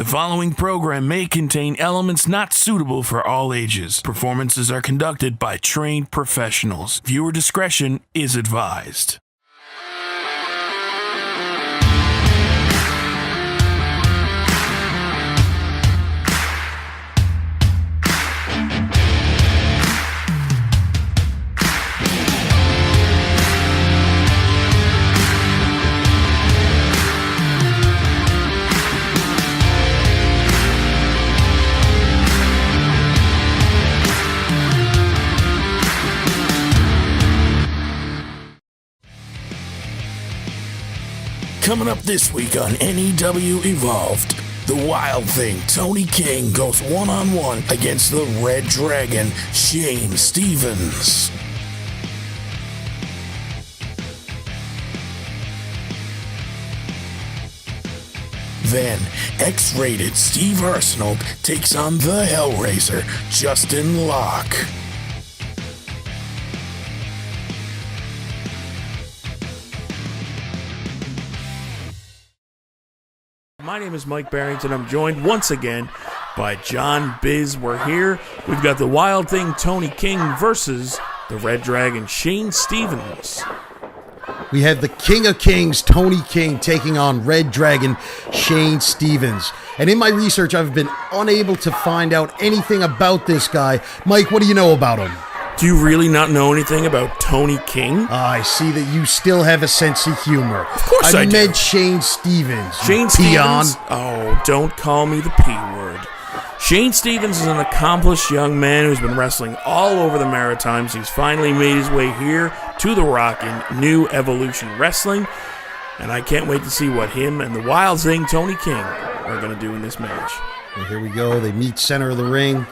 The following program may contain elements not suitable for all ages. Performances are conducted by trained professionals. Viewer discretion is advised. Coming up this week on NEW Evolved, the Wild Thing, Tony King, goes one-on-one against the Red Dragon, Shane Stevens. Then, X-rated Steve Arsenal takes on the Hellraiser, Justin Locke. My name is Mike Barrington. I'm joined once again by John Biz. We're here. We've got the Wild Thing, Tony King, versus the Red Dragon, Shane Stevens. We have the King of Kings, Tony King, taking on Red Dragon, Shane Stevens. And in my research, I've been unable to find out anything about this guy. Mike, what do you know about him? Do you really not know anything about Tony King? I see that you still have a sense of humor. Of course I do. meant Shane Stevens. Shane Stevens? Oh, don't call me the P word. Shane Stevens is an accomplished young man who's been wrestling all over the Maritimes. He's finally made his way here to the Rock in New Evolution Wrestling. And I can't wait to see what him and the Wild Thing, Tony King, are going to do in this match. And here we go. They meet center of the ring.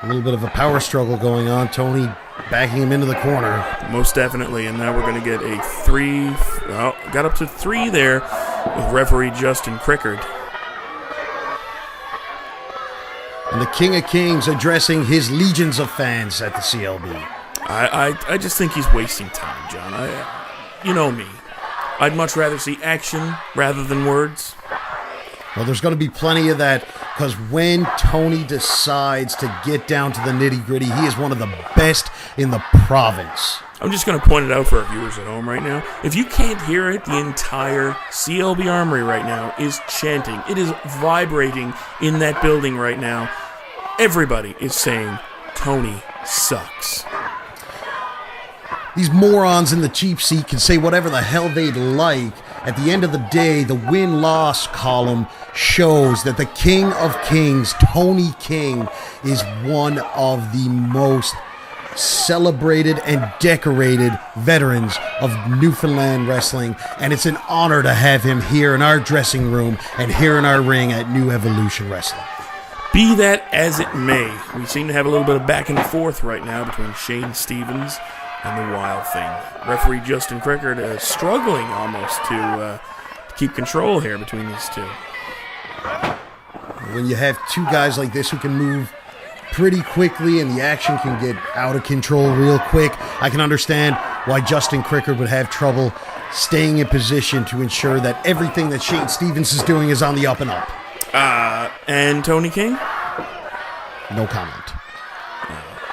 A little bit of a power struggle going on. Tony backing him into the corner. Most definitely. And now we're going to get a three. Well, got up to three there with referee Justin Crickard. And the King of Kings addressing his legions of fans at the CLB. I just think he's wasting time, John. You know me. I'd much rather see action rather than words. Well, there's going to be plenty of that, because when Tony decides to get down to the nitty-gritty, he is one of the best in the province. I'm just going to point it out for our viewers at home right now. If you can't hear it, the entire CLB Armory right now is chanting. It is vibrating in that building right now. Everybody is saying, Tony sucks. These morons in the cheap seat can say whatever the hell they'd like. At the end of the day, the win-loss column shows that the King of Kings, Tony King, is one of the most celebrated and decorated veterans of Newfoundland wrestling, and it's an honor to have him here in our dressing room and here in our ring at New Evolution Wrestling. Be that as it may, we seem to have a little bit of back and forth right now between Shane Stevens and the Wild Thing. Referee Justin Crickard struggling almost to keep control here between these two. When you have two guys like this who can move pretty quickly and the action can get out of control real quick, I can understand why Justin Crickard would have trouble staying in position to ensure that everything that Shane Stevens is doing is on the up and up. And Tony King? No comment.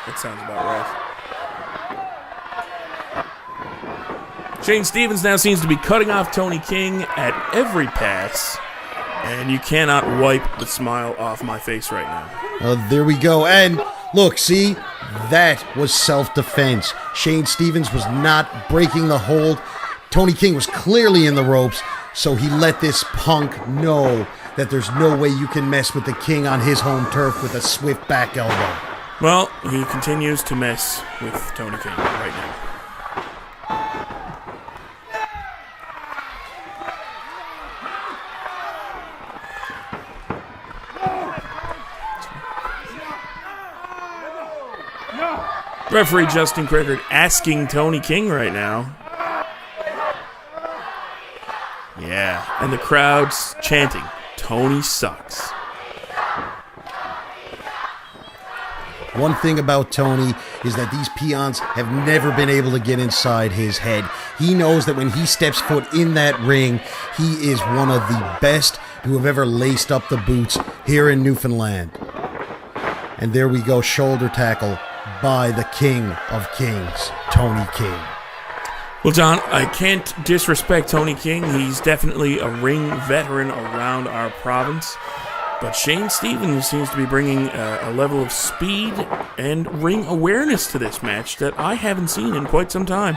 That sounds about right. Shane Stevens now seems to be cutting off Tony King at every pass, and you cannot wipe the smile off my face right now. There we go. And look, see, that was self-defense. Shane Stevens was not breaking the hold. Tony King was clearly in the ropes, so he let this punk know that there's no way you can mess with the King on his home turf with a swift back elbow. Well, he continues to mess with Tony King right now. Referee Justin Crickard asking Tony King right now. Yeah, and the crowd's chanting, Tony sucks. One thing about Tony is that these peons have never been able to get inside his head. He knows that when he steps foot in that ring, he is one of the best who have ever laced up the boots here in Newfoundland. And there we go, shoulder tackle by the King of Kings, Tony King. Well, John, I can't disrespect Tony King. He's definitely a ring veteran around our province. But Shane Stevens seems to be bringing a level of speed and ring awareness to this match that I haven't seen in quite some time.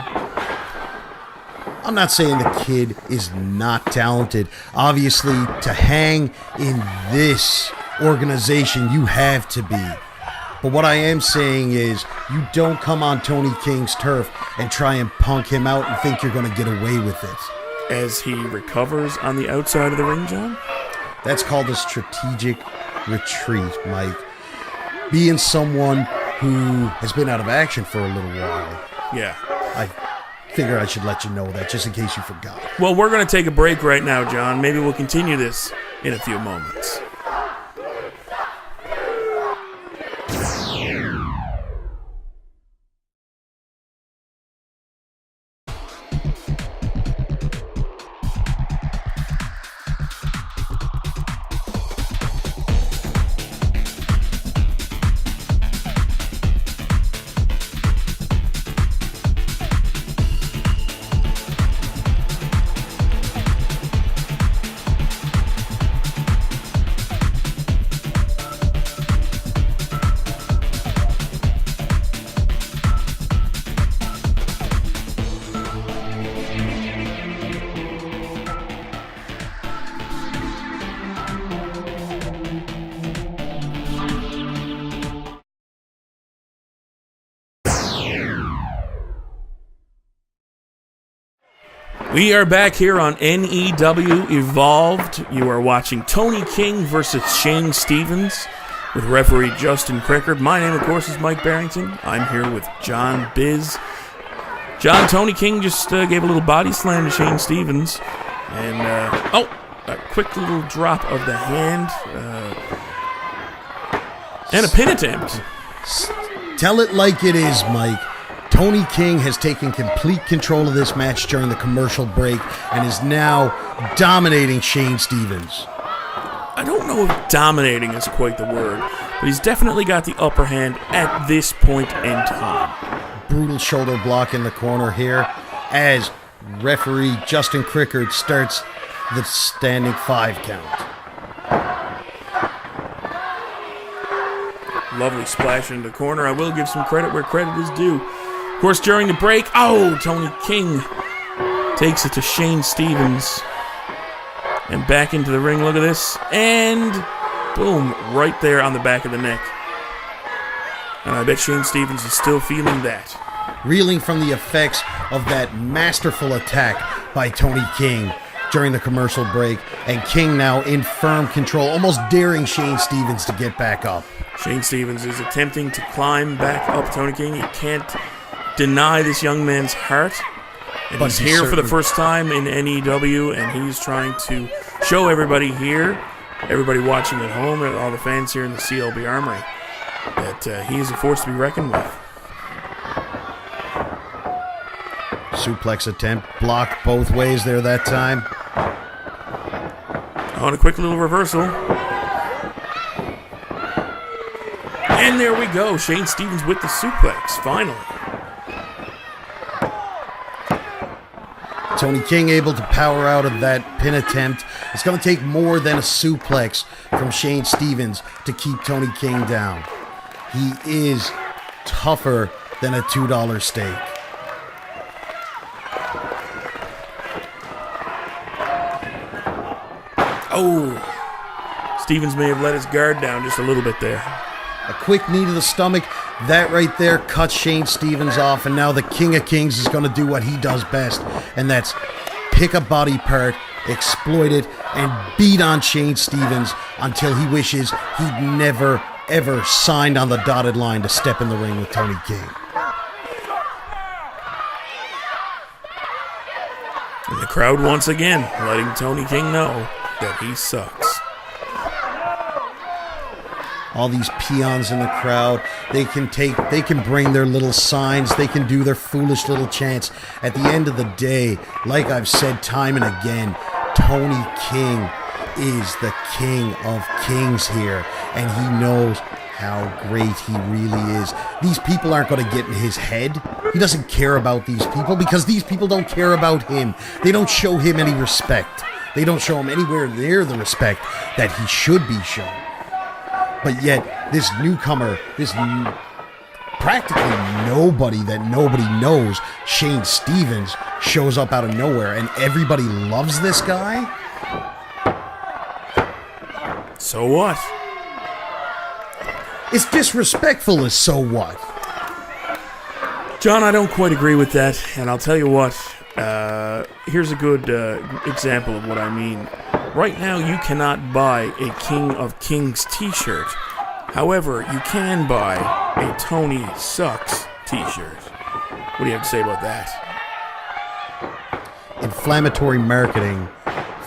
I'm not saying the kid is not talented. Obviously, to hang in this organization, you have to be. But what I am saying is, you don't come on Tony King's turf and try and punk him out and think you're going to get away with it. As he recovers on the outside of the ring, John? That's called a strategic retreat, Mike. Being someone who has been out of action for a little while. Yeah. I figure I should let you know that just in case you forgot. Well, we're going to take a break right now, John. Maybe we'll continue this in a few moments. We are back here on NEW Evolved. You are watching Tony King versus Shane Stevens with referee Justin Crickard. My name, of course, is Mike Barrington. I'm here with John Biz. John, Tony King just gave a little body slam to Shane Stevens. And, a quick little drop of the hand. And a pin attempt. Tell it like it is, Mike. Tony King has taken complete control of this match during the commercial break and is now dominating Shane Stevens. I don't know if dominating is quite the word, but he's definitely got the upper hand at this point in time. Brutal shoulder block in the corner here as referee Justin Crickard starts the standing 5 count. Lovely splash into the corner. I will give some credit where credit is due. Of course, during the break, Tony King takes it to Shane Stevens. And back into the ring, look at this. And boom, right there on the back of the neck. And I bet Shane Stevens is still feeling that. Reeling from the effects of that masterful attack by Tony King during the commercial break. And King now in firm control, almost daring Shane Stevens to get back up. Shane Stevens is attempting to climb back up Tony King. He can't deny this young man's heart. And he's here for the first time in NEW, and he's trying to show everybody here, everybody watching at home, and all the fans here in the CLB Armory, that he is a force to be reckoned with. Suplex attempt, blocked both ways there that time. On a quick little reversal. And there we go, Shane Stevens with the suplex, finally. Tony King able to power out of that pin attempt. It's going to take more than a suplex from Shane Stevens to keep Tony King down. He is tougher than a $2 steak. Stevens may have let his guard down just a little bit there. A quick knee to the stomach. That right there cuts Shane Stevens off, and now the King of Kings is going to do what he does best, and that's pick a body part, exploit it, and beat on Shane Stevens until he wishes he'd never, ever signed on the dotted line to step in the ring with Tony King. And the crowd once again letting Tony King know that he sucks. all these peons in the crowd. They can bring their little signs. They can do their foolish little chants. At the end of the day, like I've said time and again, Tony King is the king of kings here, and he knows how great he really is. These people aren't going to get in his head. He doesn't care about these people because these people don't care about him. They don't show him any respect. They don't show him anywhere near the respect that he should be shown. But yet, this newcomer, practically nobody that nobody knows, Shane Stevens, shows up out of nowhere, and everybody loves this guy? So what? It's disrespectful as so what? John, I don't quite agree with that, and I'll tell you what. Here's a good example of what I mean. Right now, you cannot buy a King of Kings t-shirt. However, you can buy a Tony Sucks t-shirt. What do you have to say about that? Inflammatory marketing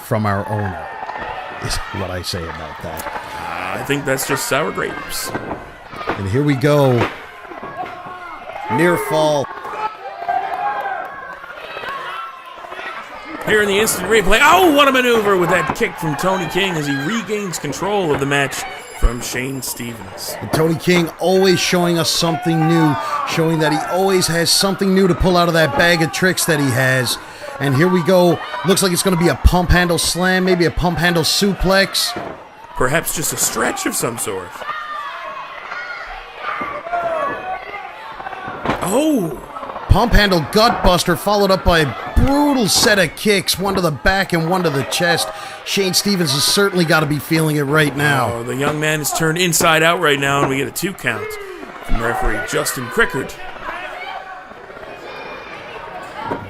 from our owner is what I say about that. I think that's just sour grapes. And here we go. Near fall. Here in the instant replay. Oh, what a maneuver with that kick from Tony King as he regains control of the match from Shane Stevens. And Tony King always showing us something new, showing that he always has something new to pull out of that bag of tricks that he has. And here we go. Looks like it's going to be a pump handle slam, maybe a pump handle suplex. Perhaps just a stretch of some sort. Oh! Pump handle gutbuster followed up by a brutal set of kicks, one to the back and one to the chest. Shane Stevens has certainly got to be feeling it right now. Oh, the young man is turned inside out right now, and we get a 2 count from referee Justin Crickard.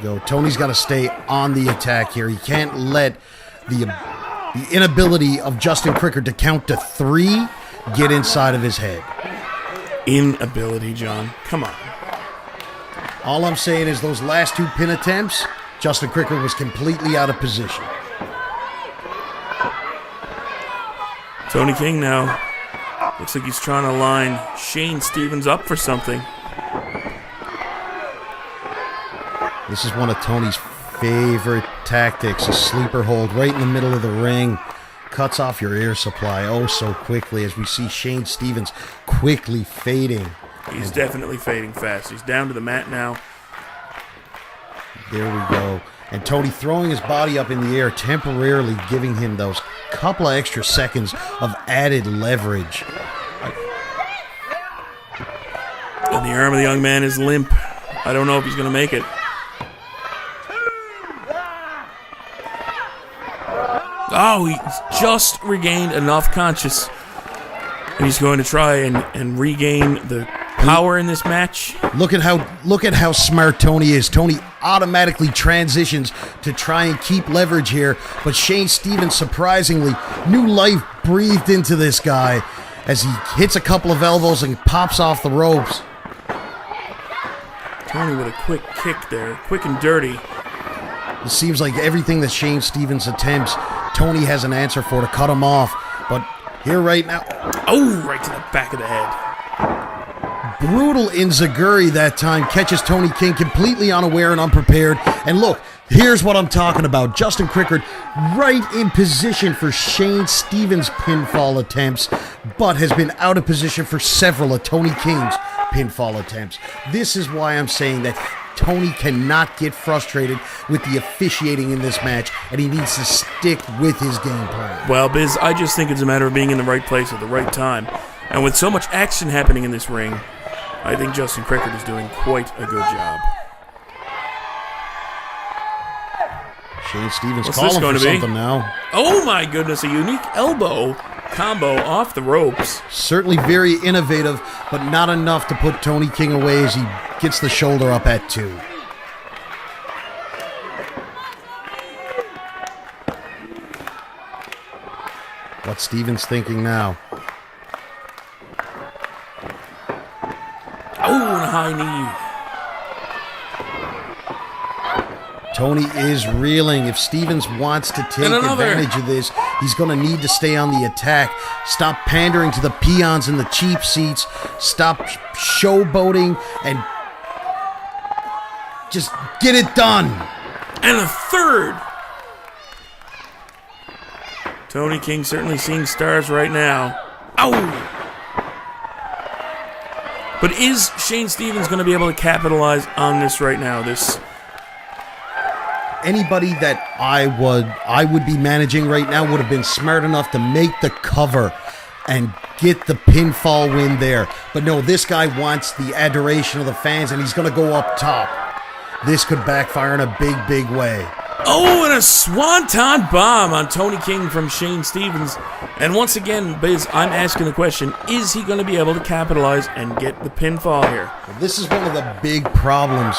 Go. Tony's got to stay on the attack here. He can't let the inability of Justin Crickard to count to 3 get inside of his head. Inability, John. Come on. All I'm saying is those last 2 pin attempts, Justin Crickard was completely out of position. Tony King now. Looks like he's trying to line Shane Stevens up for something. This is one of Tony's favorite tactics, a sleeper hold right in the middle of the ring. Cuts off your air supply oh so quickly as we see Shane Stevens quickly fading. He's definitely fading fast. He's down to the mat now. There we go. And Tony throwing his body up in the air, temporarily giving him those couple of extra seconds of added leverage. And the arm of the young man is limp. I don't know if he's going to make it. Oh, he's just regained enough conscious. And he's going to try and regain the power in this match. Look at how smart Tony is. Tony automatically transitions to try and keep leverage here, but Shane Stevens, surprisingly, new life breathed into this guy as he hits a couple of elbows and pops off the ropes. Tony with a quick kick there, quick and dirty. It seems like everything that Shane Stevens attempts, Tony has an answer for to cut him off, but here right now... Oh, right to the back of the head. Brutal Inzaguri that time catches Tony King completely unaware and unprepared. And look, here's what I'm talking about. Justin Crickard right in position for Shane Stevens' pinfall attempts, but has been out of position for several of Tony King's pinfall attempts. This is why I'm saying that Tony cannot get frustrated with the officiating in this match, and he needs to stick with his game plan. Well, Biz, I just think it's a matter of being in the right place at the right time. And with so much action happening in this ring, I think Justin Crickard is doing quite a good job. Shane Stevens What's calling this going for to be? something now. Oh my goodness, a unique elbow combo off the ropes. Certainly very innovative, but not enough to put Tony King away as he gets the shoulder up at 2. What's Stevens thinking now? Oh, and a high knee. Tony is reeling. If Stevens wants to take advantage of this, he's going to need to stay on the attack. Stop pandering to the peons in the cheap seats. Stop showboating and just get it done. And a third. Tony King certainly seeing stars right now. Ow! But is Shane Stevens going to be able to capitalize on this right now? Anybody that I would be managing right now would have been smart enough to make the cover and get the pinfall win there. But no, this guy wants the adoration of the fans, and he's going to go up top. This could backfire in a big, big way. Oh, and a swanton bomb on Tony King from Shane Stevens. And once again, Biz, I'm asking the question, is he going to be able to capitalize and get the pinfall here? Well, this is one of the big problems.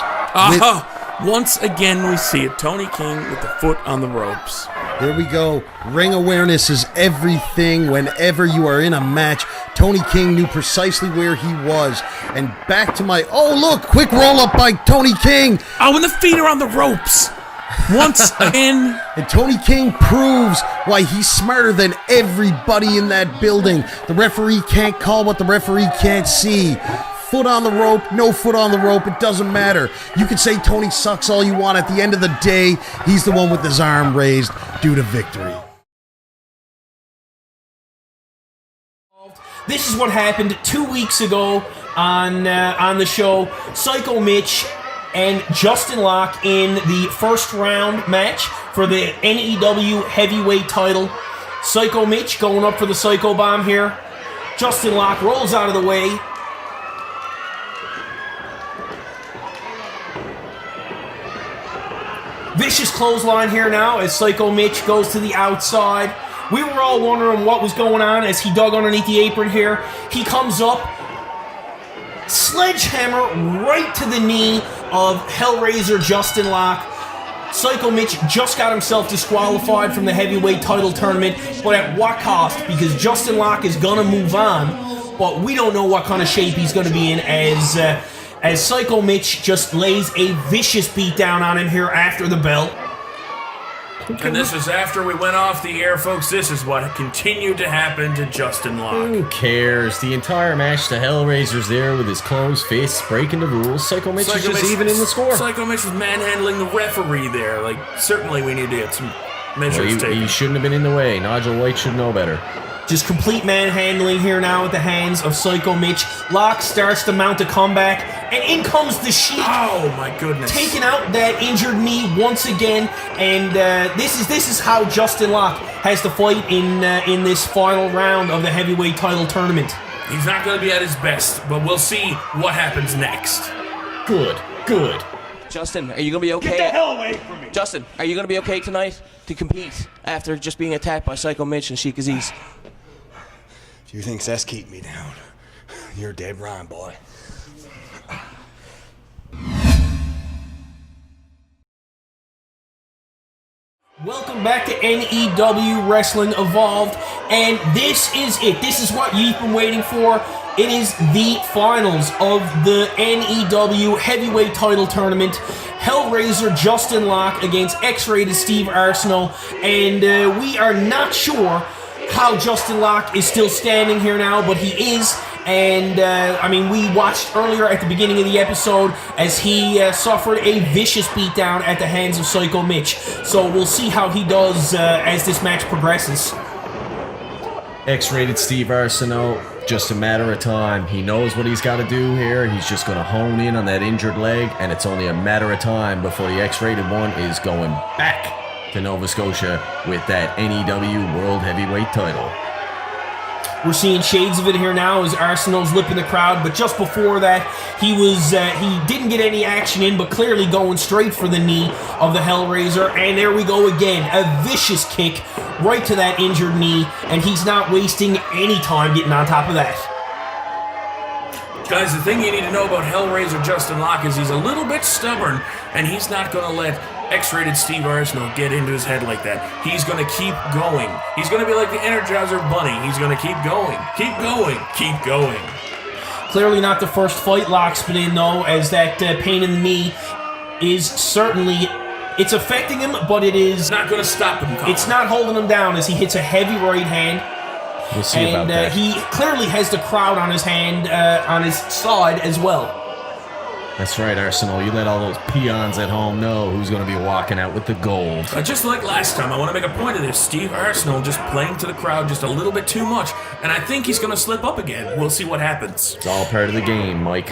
Once again, we see it. Tony King with the foot on the ropes. There we go. Ring awareness is everything whenever you are in a match. Tony King knew precisely where he was. And back to my... Oh, look! Quick roll-up by Tony King! Oh, and the feet are on the ropes! Once again... And Tony King proves why he's smarter than everybody in that building. The referee can't call what the referee can't see. Foot on the rope, no foot on the rope, it doesn't matter. You can say Tony sucks all you want. At the end of the day, he's the one with his arm raised due to victory. This is what happened 2 weeks ago on the show. Psycho Mitch and Justin Locke in the first round match for the NEW heavyweight title. Psycho Mitch going up for the Psycho Bomb here. Justin Locke rolls out of the way. Vicious clothesline here now as Psycho Mitch goes to the outside. We were all wondering what was going on as he dug underneath the apron here. He comes up, sledgehammer right to the knee of Hellraiser Justin Locke. Psycho Mitch just got himself disqualified from the heavyweight title tournament, but at what cost? Because Justin Locke is gonna move on, but we don't know what kind of shape he's gonna be in as Psycho Mitch just lays a vicious beatdown on him here after the bell. And this is after we went off the air, folks. This is what continued to happen to Justin Locke. Who cares? The entire match, the Hellraiser's there with his closed fists, breaking the rules. Psycho Mitch is just even in the score. Psycho Mitch was manhandling the referee there. Like, certainly we need to get some measures taken. He shouldn't have been in the way. Nigel White should know better. Just complete manhandling here now at the hands of Psycho Mitch. Locke starts to mount a comeback, and in comes the Sheik. Oh my goodness! Taking out that injured knee once again, and this is how Justin Locke has to fight in this final round of the heavyweight title tournament. He's not going to be at his best, but we'll see what happens next. Good. Justin, are you going to be okay? Get the hell away from me! Justin, are you going to be okay tonight to compete after just being attacked by Psycho Mitch and Sheik Aziz? If you think that's keep me down, you're dead wrong, boy. Welcome back to NEW Wrestling Evolved, and this is it. This is what you've been waiting for. It is the finals of the NEW Heavyweight Title Tournament. Hellraiser Justin Locke against X-Rated Steve Arsenault, and we are not sure how Justin Locke is still standing here now, but he is. And, we watched earlier at the beginning of the episode as he suffered a vicious beatdown at the hands of Psycho Mitch. So we'll see how he does as this match progresses. X-Rated Steve Arsenault, just a matter of time. He knows what he's got to do here. He's just going to hone in on that injured leg, and it's only a matter of time before the X-Rated one is going back to Nova Scotia with that NEW World Heavyweight title. We're seeing shades of it here now as Arsenault's lipping the crowd, but just before that, he didn't get any action in, but clearly going straight for the knee of the Hellraiser, and there we go again, a vicious kick right to that injured knee, and he's not wasting any time getting on top of that. Guys, the thing you need to know about Hellraiser Justin Locke is he's a little bit stubborn, and he's not going to let X-Rated Steve Arsenault get into his head like that. He's going to keep going. He's going to be like the Energizer Bunny. He's going to keep going, keep going, keep going. Clearly not the first fight Locke's been in, though, as that pain in the knee is certainly It's affecting him, but it is It's not going to stop him, Colin. It's not holding him down as he hits a heavy right hand. We'll see about that. He clearly has the crowd on his hand, on his side as well. That's right, Arsenal. You let all those peons at home know who's going to be walking out with the gold. Just like last time, I want to make a point of this. Steve Arsenal just playing to the crowd just a little bit too much, and I think he's going to slip up again. We'll see what happens. It's all part of the game, Mike.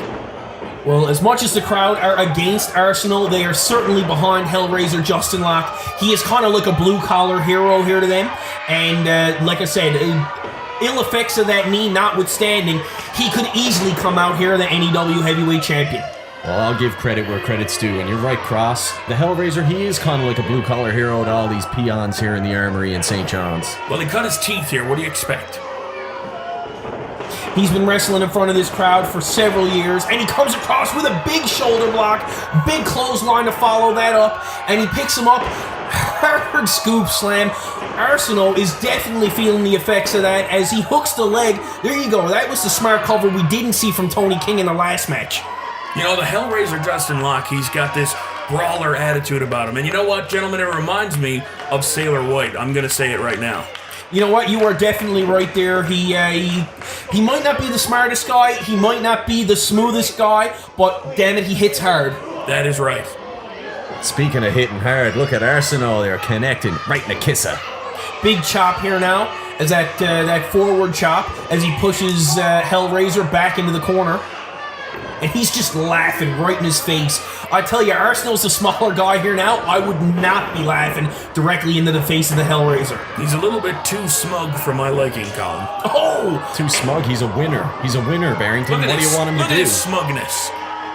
Well, as much as the crowd are against Arsenal, they are certainly behind Hellraiser Justin Locke. He is kind of like a blue-collar hero here to them, and like I said, ill effects of that knee notwithstanding, he could easily come out here the NEW Heavyweight Champion. Well, I'll give credit where credit's due, and you're right, Cross. The Hellraiser, he is kind of like a blue-collar hero to all these peons here in the Armory in St. John's. Well, he cut his teeth here. What do you expect? He's been wrestling in front of this crowd for several years, and he comes across with a big shoulder block, big clothesline to follow that up, and he picks him up. Hard scoop slam. Arsenal is definitely feeling the effects of that as he hooks the leg. There you go. That was the smart cover we didn't see from Tony King in the last match. You know, the Hellraiser Justin Locke, he's got this brawler attitude about him. And you know what, gentlemen? It reminds me of Sailor White. I'm going to say it right now. You know what? You are definitely right there. He might not be the smartest guy. He might not be the smoothest guy. But damn it, he hits hard. That is right. Speaking of hitting hard, look at Arsenal. They're connecting right in the kisser. Big chop here now. As that forward chop as he pushes Hellraiser back into the corner. And he's just laughing right in his face. I tell you, Arsenal's the smaller guy here now. I would not be laughing directly into the face of the Hellraiser. He's a little bit too smug for my liking, Colin. Oh! Too smug. He's a winner. He's a winner, Barrington. What do you want him to Look do? at his smugness.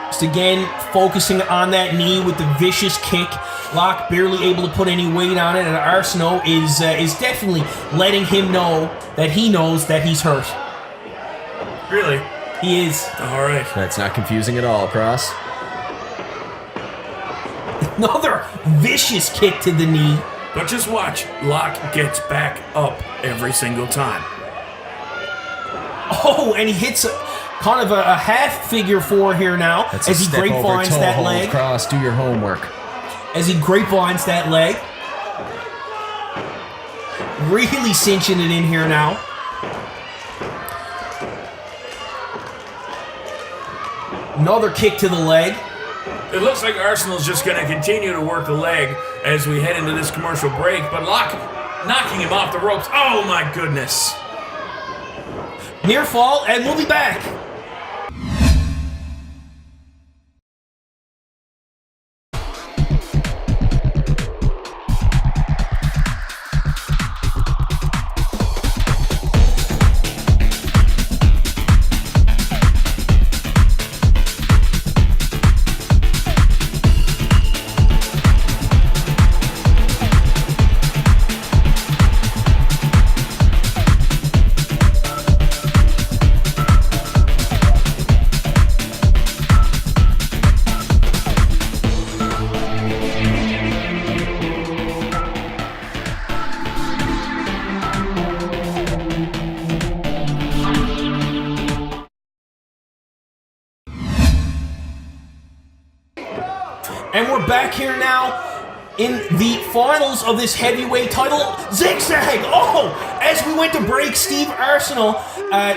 Just again, focusing on that knee with the vicious kick. Locke barely able to put any weight on it, and Arsenal is definitely letting him know that he knows that he's hurt. Really? He is. All right. That's not confusing at all, Cross. Another vicious kick to the knee. But just watch. Locke gets back up every single time. Oh, and he hits kind of a half figure four here now. That's as a he step grapevines over toe that hold, leg. Cross, do your homework. As he grapevines that leg. Really cinching it in here now. Another kick to the leg. It looks like Arsenal's just going to continue to work the leg as we head into this commercial break, but Locke knocking him off the ropes. Oh my goodness. Near fall, and we'll be back. And we're back here now in the finals of this heavyweight title. Zigzag! Oh! As we went to break, Steve Arsenal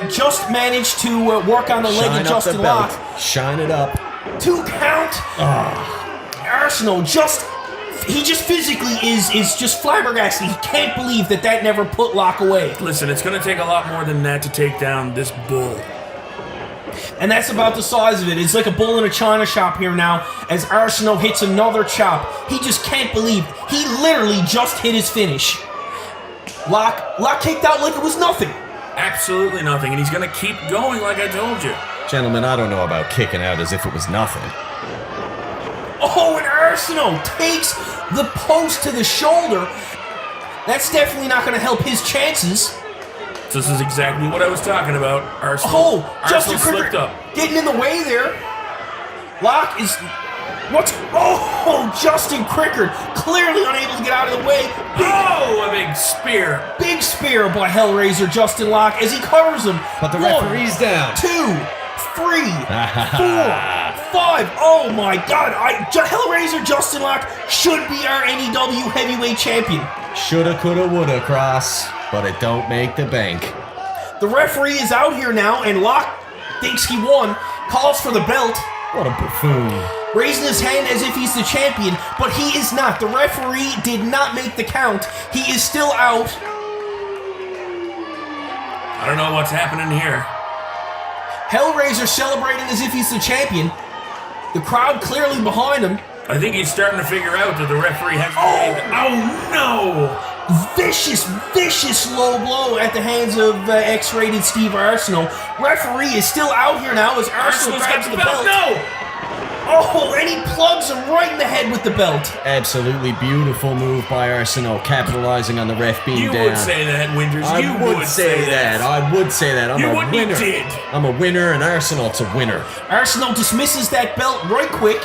just managed to work on the leg of Justin Locke. Shine it up. 2 count. Arsenal he just physically is just flabbergasted. He can't believe that never put Locke away. Listen, it's going to take a lot more than that to take down this bull. And that's about the size of it. It's like a bull in a china shop here now as Arsenal hits another chop. He just can't believe it. He literally just hit his finish. Locke kicked out like it was nothing. Absolutely nothing, and he's going to keep going like I told you. Gentlemen, I don't know about kicking out as if it was nothing. Oh, and Arsenal takes the post to the shoulder. That's definitely not going to help his chances. This is exactly what I was talking about. Arsenal Justin slipped Cricker up. getting in the way there. Locke is... Justin Cricker clearly unable to get out of the way. A big spear. Big spear by Hellraiser Justin Locke as he covers him. But the referee's down. 2, 3, 4, 5. Oh my god. Hellraiser Justin Locke should be our NEW heavyweight champion. Shoulda, coulda, woulda, Cross, but it don't make the bank. The referee is out here now, and Locke thinks he won, calls for the belt. What a buffoon. Raising his hand as if he's the champion, but he is not. The referee did not make the count. He is still out. I don't know what's happening here. Hellraiser celebrating as if he's the champion. The crowd clearly behind him. I think he's starting to figure out that the referee has... Oh no! Vicious low blow at the hands of X-rated Steve Arsenal. Referee is still out here now as Arsenal grabs the belt. No! Oh, and he plugs him right in the head with the belt. Absolutely beautiful move by Arsenal, capitalizing on the ref being down. You would say that, Winters. I would say that. I would say that. I'm a winner. You did. I'm a winner, and Arsenal's a winner. Arsenal dismisses that belt right quick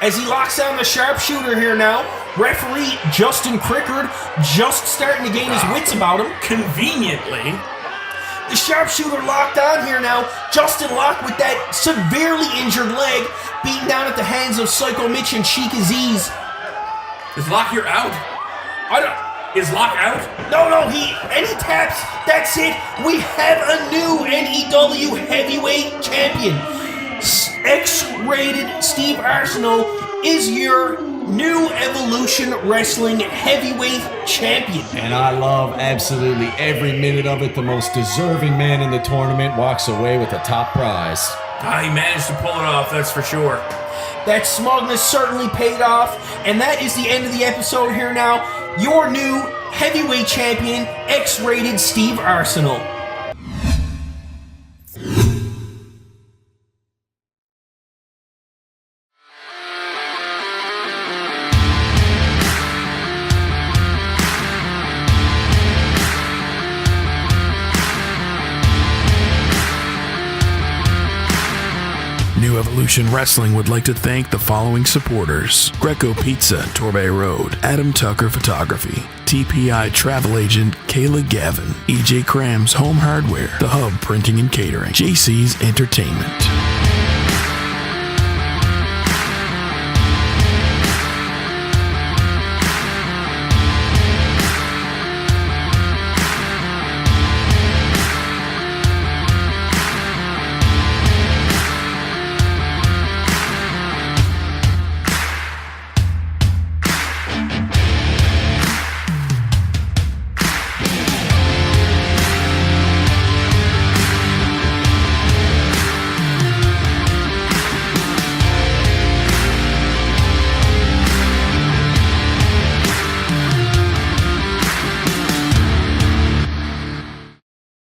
as he locks down the sharpshooter here now. Referee Justin Crickard just starting to gain his wits about him. Conveniently. The sharpshooter locked on here now. Justin Locke with that severely injured leg beaten down at the hands of Psycho Mitch and Sheik Aziz. Is Locke here out? Is Locke out? No, he taps. That's it. We have a new NEW heavyweight champion. X-rated Steve Arsenal is your new Evolution Wrestling heavyweight champion. And I love absolutely every minute of it. The most deserving man in the tournament walks away with the top prize. He managed to pull it off, that's for sure. That smugness certainly paid off, and that is the end of the episode here now. Your new heavyweight champion, X-rated Steve Arsenal. New Evolution Wrestling would like to thank the following supporters: Greco Pizza, Torbay Road, Adam Tucker Photography, TPI Travel Agent Kayla Gavin, EJ Krams Home Hardware, The Hub Printing and Catering, JC's Entertainment.